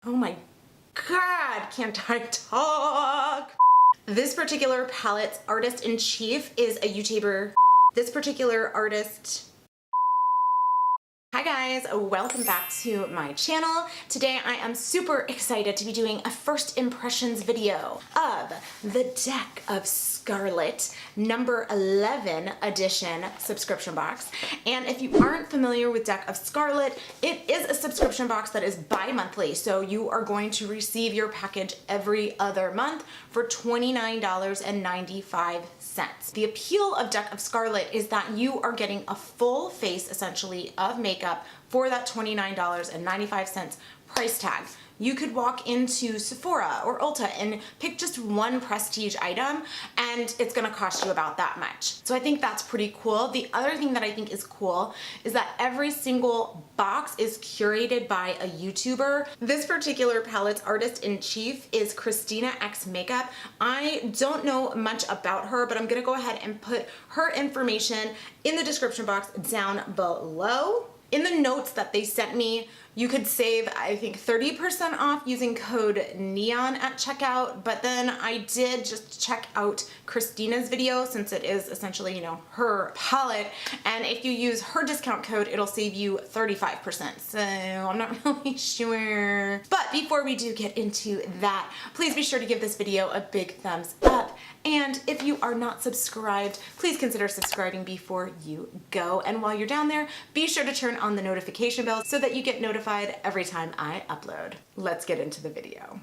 Oh my God, can't I talk? This particular palette's artist-in-chief is a YouTuber. This particular artist... Hi guys, welcome back to my channel. Today I am super excited to be doing a first impressions video of the deck of Scarlet number 11 edition subscription box. And if you aren't familiar with deck of Scarlet, it is a subscription box that is bi-monthly. So you are going to receive your package every other month for $29.95. The appeal of deck of Scarlet is that you are getting a full face essentially of makeup for that $29.95 price tag. You could walk into Sephora or Ulta and pick just one prestige item and it's gonna cost you about that much. So I think that's pretty cool. The other thing that I think is cool is that every single box is curated by a YouTuber. This particular palette's artist-in-chief is kristinaxmakeup. I don't know much about her, but I'm gonna go ahead and put her information in the description box down below. In the notes that they sent me, you could save, I think, 30% off using code NEON at checkout, but then I did just check out Kristina's video since it is essentially, you know, her palette, and if you use her discount code, it'll save you 35%, so I'm not really sure. But before we do get into that, please be sure to give this video a big thumbs up, and if you are not subscribed, please consider subscribing before you go, and while you're down there, be sure to turn on the notification bell so that you get notified every time I upload. Let's get into the video.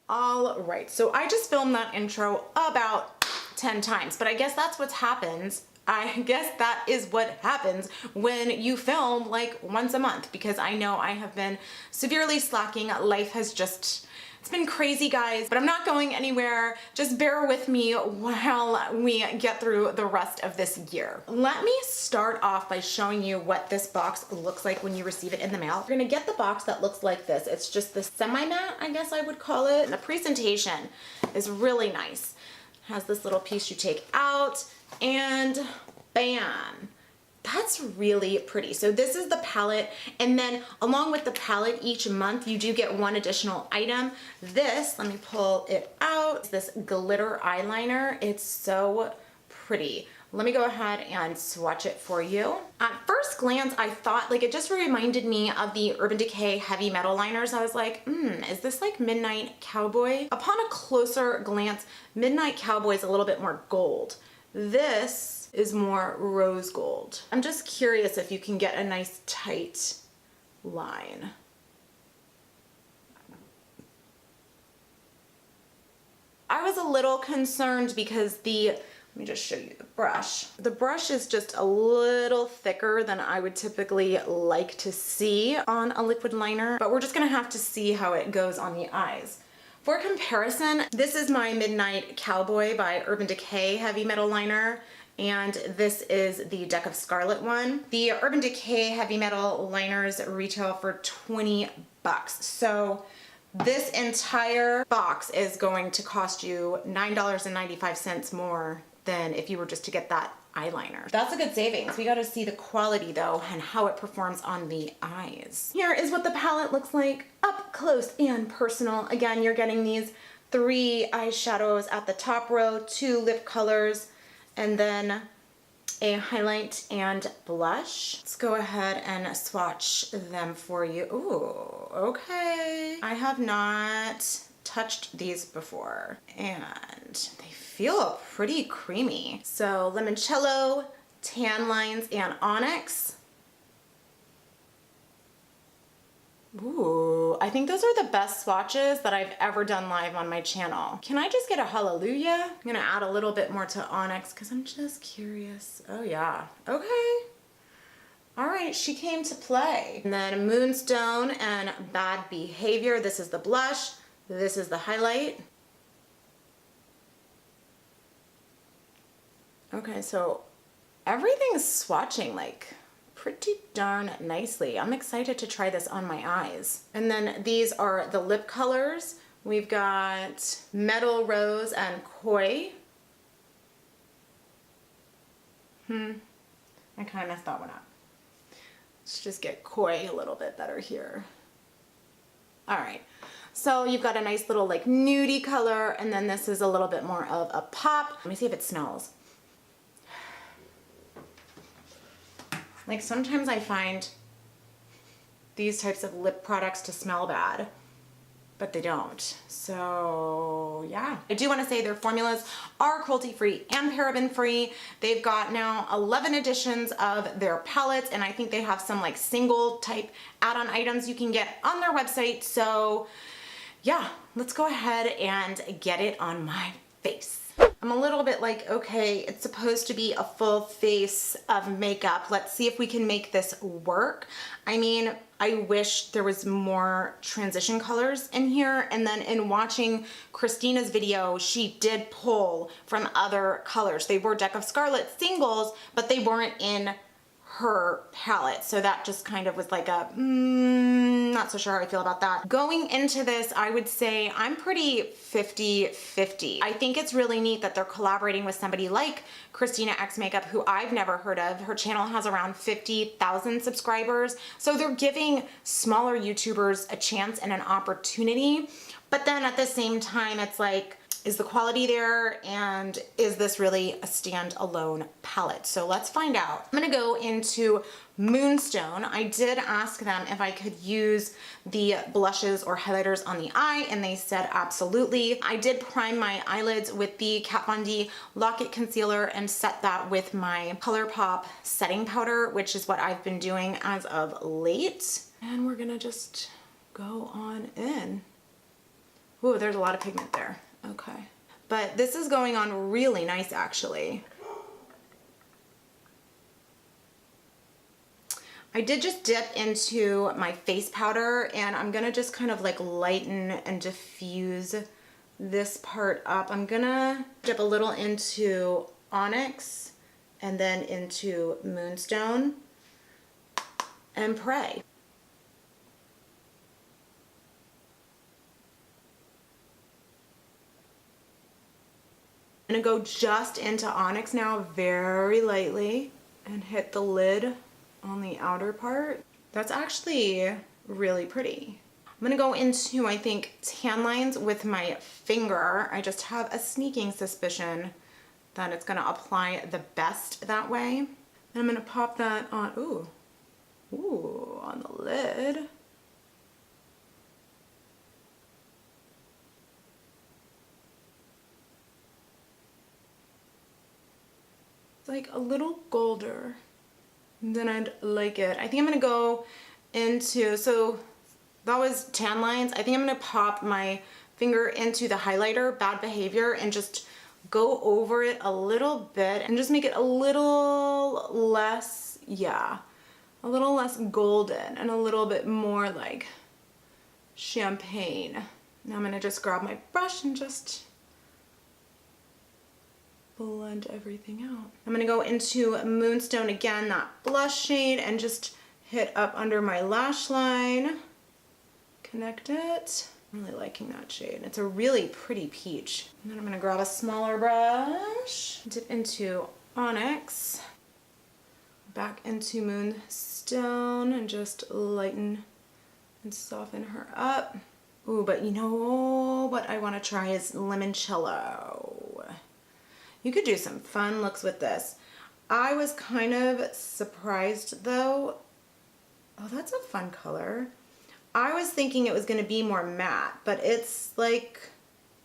All right, so I just filmed that intro about 10 times, but I guess that's what happens. I guess that is what happens when you film like once a month, because I know I have been severely slacking. Life has just... it's been crazy, guys, but I'm not going anywhere. Just bear with me while we get through the rest of this year. Let me start off by showing you what this box looks like when you receive it in the mail. You're gonna get the box that looks like this. It's just the semi-matte, I guess I would call it. The presentation is really nice. It has this little piece you take out and bam. That's really pretty. So this is the palette, and then along with the palette each month you do get one additional item. This, let me pull it out, this glitter eyeliner. It's so pretty. Let me go ahead and swatch it for you. At first glance, I thought, like, it just reminded me of the Urban Decay Heavy Metal Liners. I was like, is this like Midnight Cowboy? Upon a closer glance, Midnight Cowboy is a little bit more gold. This is more rose gold. I'm just curious if you can get a nice tight line. I was a little concerned because let me just show you the brush. The brush is just a little thicker than I would typically like to see on a liquid liner, but we're just gonna have to see how it goes on the eyes. For comparison, this is my Midnight Cowboy by Urban Decay Heavy Metal Liner, and this is the Deck of Scarlet one. The Urban Decay Heavy Metal Liners retail for 20 bucks. So this entire box is going to cost you $9.95 more than if you were just to get that eyeliner. That's a good savings. We gotta see the quality though and how it performs on the eyes. Here is what the palette looks like up close and personal. Again, you're getting these 3 eyeshadows at the top row, 2 lip colors, and then a highlight and blush. Let's go ahead and swatch them for you. Ooh, okay. I have not touched these before and they feel pretty creamy. So limoncello, tan lines, and onyx. Ooh, I think those are the best swatches that I've ever done live on my channel. Can I just get a hallelujah? I'm gonna add a little bit more to onyx because I'm just curious. Oh yeah, okay. All right, she came to play. And then Moonstone and Bad Behavior. This is the blush. This is the highlight. Okay, so everything's swatching like pretty darn nicely. I'm excited to try this on my eyes. And then these are the lip colors. We've got Metal Rose and Koi. I kind of messed that one up. Let's just get coy a little bit better here. All right, so you've got a nice little like nudie color, and then this is a little bit more of a pop. Let me see if it smells. Like sometimes I find these types of lip products to smell bad, but they don't. So yeah, I do want to say their formulas are cruelty-free and paraben-free. They've got now 11 editions of their palettes, and I think they have some like single type add-on items you can get on their website. So yeah, let's go ahead and get it on my face. I'm a little bit like, okay, it's supposed to be a full face of makeup. Let's see if we can make this work. I mean, I wish there was more transition colors in here. And then in watching Kristina's video, she did pull from other colors. They were Deck of Scarlet singles, but they weren't in her palette. So that just kind of was like a, not so sure how I feel about that. Going into this, I would say I'm pretty 50-50. I think it's really neat that they're collaborating with somebody like kristinaxmakeup, who I've never heard of. Her channel has around 50,000 subscribers. So they're giving smaller YouTubers a chance and an opportunity. But then at the same time, it's like, is the quality there, and is this really a standalone palette? So let's find out. I'm gonna go into Moonstone. I did ask them if I could use the blushes or highlighters on the eye, and they said absolutely. I did prime my eyelids with the Kat Von D Lock-It Concealer and set that with my ColourPop setting powder, which is what I've been doing as of late. And we're gonna just go on in. Ooh, there's a lot of pigment there. Okay, but this is going on really nice actually. I did just dip into my face powder, and I'm gonna just kind of like lighten and diffuse this part up. I'm gonna dip a little into Onyx and then into Moonstone and pray. I'm gonna go just into Onyx now very lightly and hit the lid on the outer part. That's actually really pretty. I'm gonna go into, I think, tan lines with my finger. I just have a sneaking suspicion that it's gonna apply the best that way. And I'm gonna pop that on, ooh, on the lid. Like a little golder than I'd like it. I think I'm gonna go into, so that was tan lines. I think I'm gonna pop my finger into the highlighter, Bad Behavior, and just go over it a little bit and just make it a little less, yeah, a little less golden and a little bit more like champagne. Now I'm gonna just grab my brush and just blend everything out. I'm gonna go into Moonstone again, that blush shade, and just hit up under my lash line, connect it. I'm really liking that shade. It's a really pretty peach. And then I'm gonna grab a smaller brush, dip into Onyx, back into Moonstone, and just lighten and soften her up. Ooh, but you know what I wanna try is Limoncello. You could do some fun looks with this. I was kind of surprised though. Oh, that's a fun color. I was thinking it was gonna be more matte, but it's like,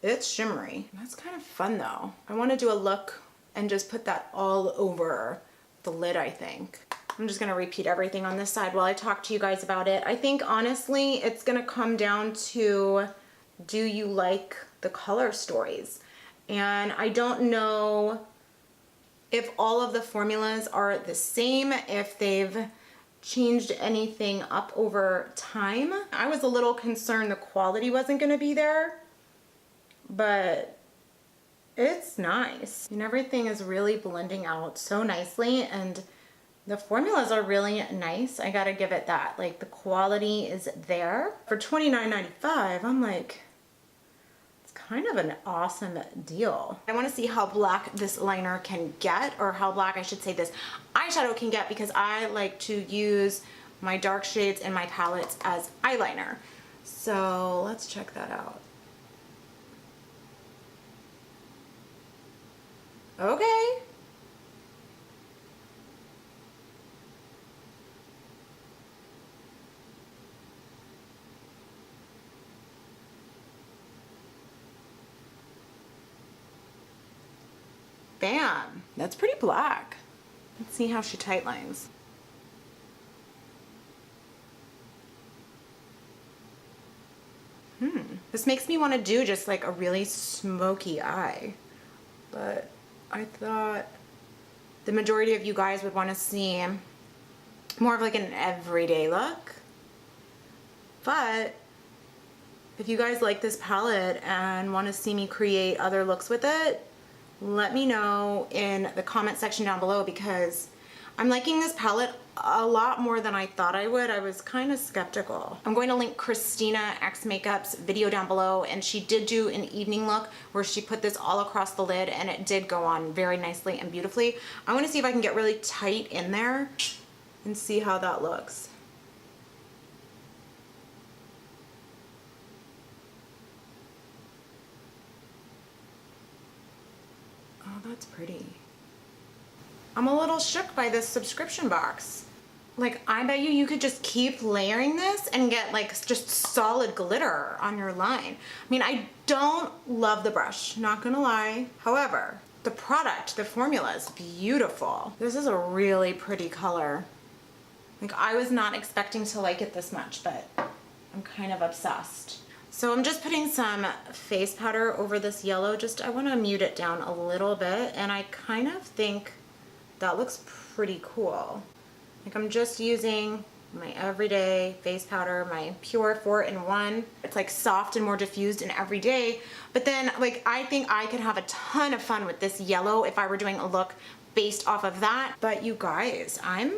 it's shimmery. That's kind of fun though. I wanna do a look and just put that all over the lid, I think. I'm just gonna repeat everything on this side while I talk to you guys about it. I think honestly, it's gonna come down to, do you like the color stories? And I don't know if all of the formulas are the same, if they've changed anything up over time. I was a little concerned the quality wasn't gonna be there, but it's nice. And everything is really blending out so nicely, and the formulas are really nice. I gotta give it that. Like, the quality is there. For $29.95, I'm like, kind of an awesome deal. I want to see how black this liner can get, or how black I should say this eyeshadow can get, because I like to use my dark shades in my palettes as eyeliner. So let's check that out. Okay. Bam. That's pretty black. Let's see how she tightlines. This makes me want to do just like a really smoky eye. But I thought the majority of you guys would want to see more of like an everyday look. But if you guys like this palette and want to see me create other looks with it, let me know in the comment section down below, because I'm liking this palette a lot more than I thought I would. I was kind of skeptical. I'm going to link kristinaxmakeup's video down below, and she did do an evening look where she put this all across the lid and it did go on very nicely and beautifully. I want to see if I can get really tight in there and see how that looks. Oh, that's pretty. I'm a little shook by this subscription box. Like, I bet you could just keep layering this and get like just solid glitter on your line. I mean, I don't love the brush, not gonna lie. However, the product, the formula is beautiful. This is a really pretty color. Like, I was not expecting to like it this much, but I'm kind of obsessed. So I'm just putting some face powder over this yellow. I wanna mute it down a little bit, and I kind of think that looks pretty cool. Like, I'm just using my everyday face powder, my pure 4-in-1. It's like soft and more diffused and everyday, but then like I think I could have a ton of fun with this yellow if I were doing a look based off of that. But you guys, I'm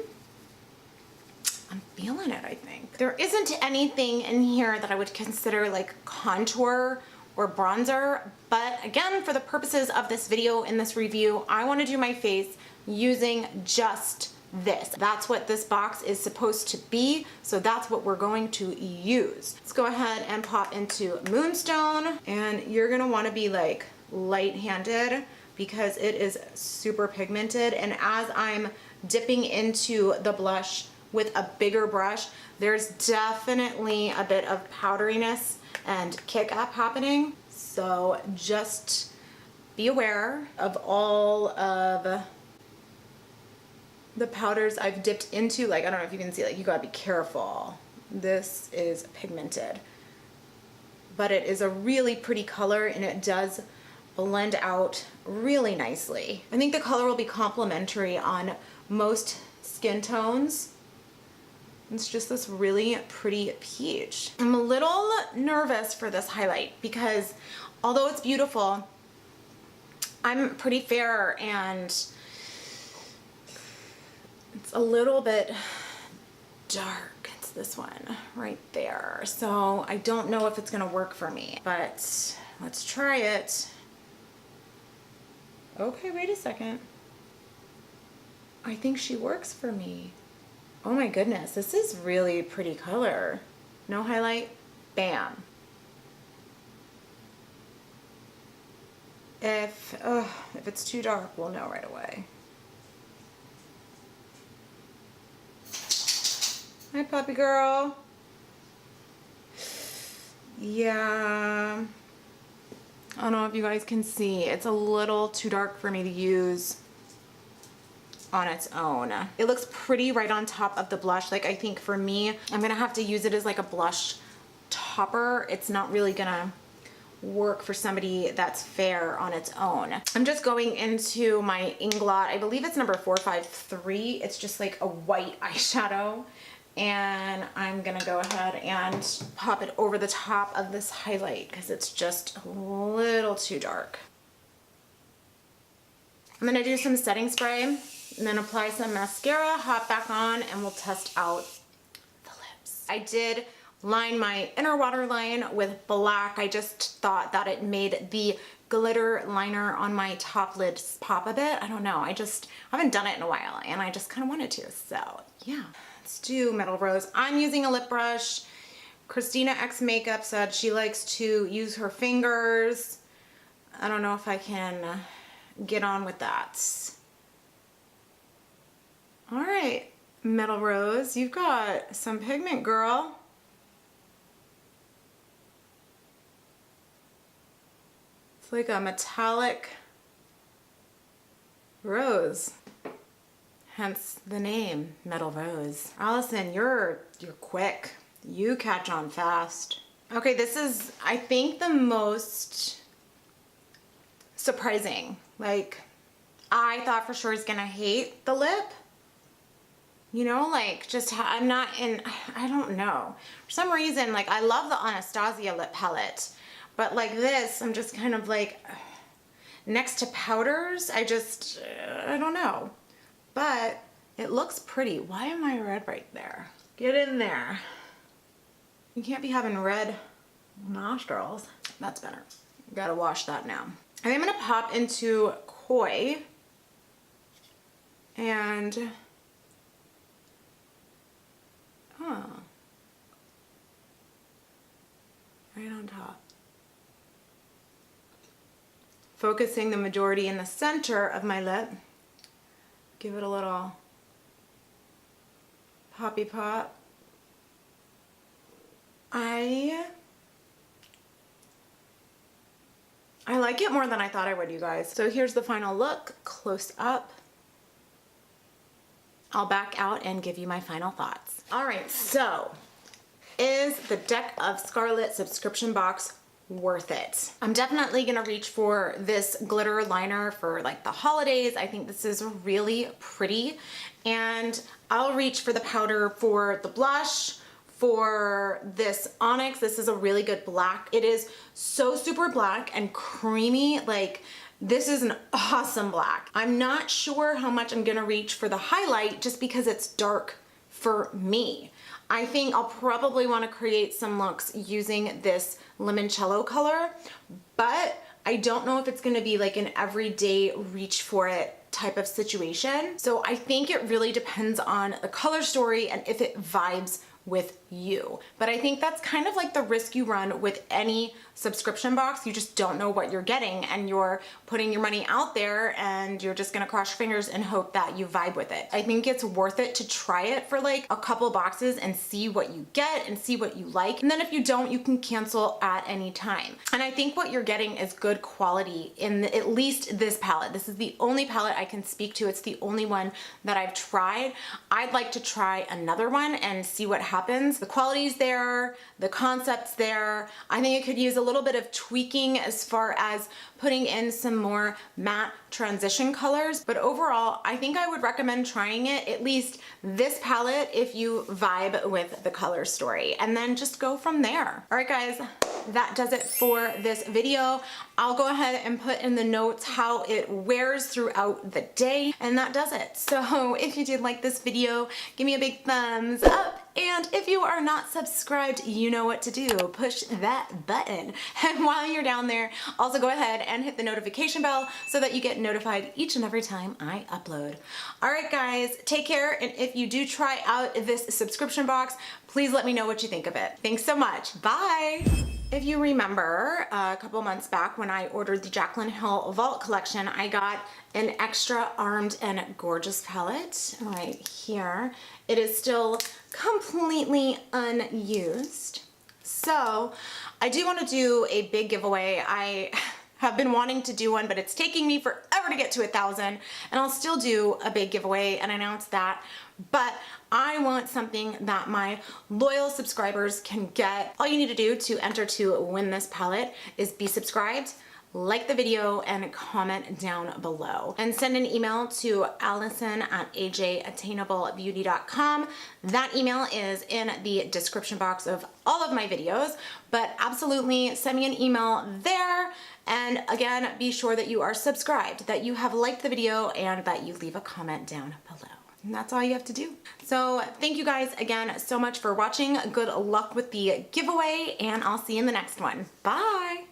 feeling it, I think. There isn't anything in here that I would consider like contour or bronzer, but again, for the purposes of this video and this review, I want to do my face using just this. That's what this box is supposed to be, so that's what we're going to use. Let's go ahead and pop into Moonstone, and you're gonna want to be like light-handed because it is super pigmented, and as I'm dipping into the blush with a bigger brush, there's definitely a bit of powderiness and kick up happening. So just be aware of all of the powders I've dipped into. Like, I don't know if you can see, like, you gotta be careful. This is pigmented, but it is a really pretty color and it does blend out really nicely. I think the color will be complementary on most skin tones. It's just this really pretty peach. I'm a little nervous for this highlight because although it's beautiful, I'm pretty fair and it's a little bit dark. It's this one right there. So I don't know if it's gonna work for me, but let's try it. Okay, wait a second. I think she works for me. Oh my goodness, this is really pretty color. No highlight, bam. If it's too dark, we'll know right away. Hi, puppy girl. Yeah. I don't know if you guys can see. It's a little too dark for me to use on its own. It looks pretty right on top of the blush. Like, I think for me, I'm gonna have to use it as like a blush topper. It's not really gonna work for somebody that's fair on its own. I'm just going into my Inglot. I believe it's number 453. It's just like a white eyeshadow. And I'm gonna go ahead and pop it over the top of this highlight because it's just a little too dark. I'm gonna do some setting spray and then apply some mascara, hop back on, and we'll test out the lips. I did line my inner waterline with black. I just thought that it made the glitter liner on my top lid pop a bit. I don't know, I haven't done it in a while and I just kind of wanted to, so yeah. Let's do Metal Rose. I'm using a lip brush. kristinaxmakeup said she likes to use her fingers. I don't know if I can get on with that. All right, Metal Rose, you've got some pigment, girl. It's like a metallic rose. Hence the name, Metal Rose. Allison, you're quick. You catch on fast. Okay, this is, I think, the most surprising. Like, I thought for sure he's gonna hate the lip. You know, like, just, I'm not in, I don't know. For some reason, like, I love the Anastasia lip palette. But like this, I'm just kind of like, next to powders, I don't know. But it looks pretty. Why am I red right there? Get in there. You can't be having red nostrils. That's better. Gotta wash that now. And I'm gonna pop into Koi. And, right on top. Focusing the majority in the center of my lip. Give it a little poppy pop. I like it more than I thought I would, you guys. So here's the final look, close up. I'll back out and give you my final thoughts. All right, so is the deck of Scarlet subscription box worth it? I'm definitely gonna reach for this glitter liner for like the holidays. I think this is really pretty, and I'll reach for the powder for the blush, for this onyx. This is a really good black. It is so super black and creamy. Like, this is an awesome black. I'm not sure how much I'm gonna reach for the highlight just because it's dark for me. I think I'll probably want to create some looks using this limoncello color, but I don't know if it's going to be like an everyday reach for it type of situation. So I think it really depends on the color story and if it vibes with you. But I think that's kind of like the risk you run with any subscription box. You just don't know what you're getting, and you're putting your money out there and you're just gonna cross your fingers and hope that you vibe with it. I think it's worth it to try it for like a couple boxes and see what you get and see what you like. And then if you don't, you can cancel at any time. And I think what you're getting is good quality in at least this palette. This is the only palette I can speak to. It's the only one that I've tried. I'd like to try another one and see what happens. The quality's there, the concept's there. I think it could use a little bit of tweaking as far as putting in some more matte transition colors, but overall I think I would recommend trying it, at least this palette, if you vibe with the color story, and then just go from there. All right guys, that does it for this video. I'll go ahead and put in the notes how it wears throughout the day, and that does it. So if you did like this video, give me a big thumbs up. And if you are not subscribed, you know what to do. Push that button. And while you're down there, also go ahead and hit the notification bell so that you get notified each and every time I upload. All right, guys, take care. And if you do try out this subscription box, please let me know what you think of it. Thanks so much. Bye. If you remember a couple months back when I ordered the Jaclyn Hill Vault collection, I got an extra armed and gorgeous palette right here. It is still completely unused. So I do want to do a big giveaway. I have been wanting to do one, but it's taking me forever to get to 1,000, and I'll still do a big giveaway and announce that. But I want something that my loyal subscribers can get. All you need to do to enter to win this palette is be subscribed, like the video, and comment down below. And send an email to allison@ajattainablebeauty.com. That email is in the description box of all of my videos, but absolutely send me an email there. And again, be sure that you are subscribed, that you have liked the video, and that you leave a comment down below. And that's all you have to do. So thank you guys again so much for watching. Good luck with the giveaway, and I'll see you in the next one. Bye.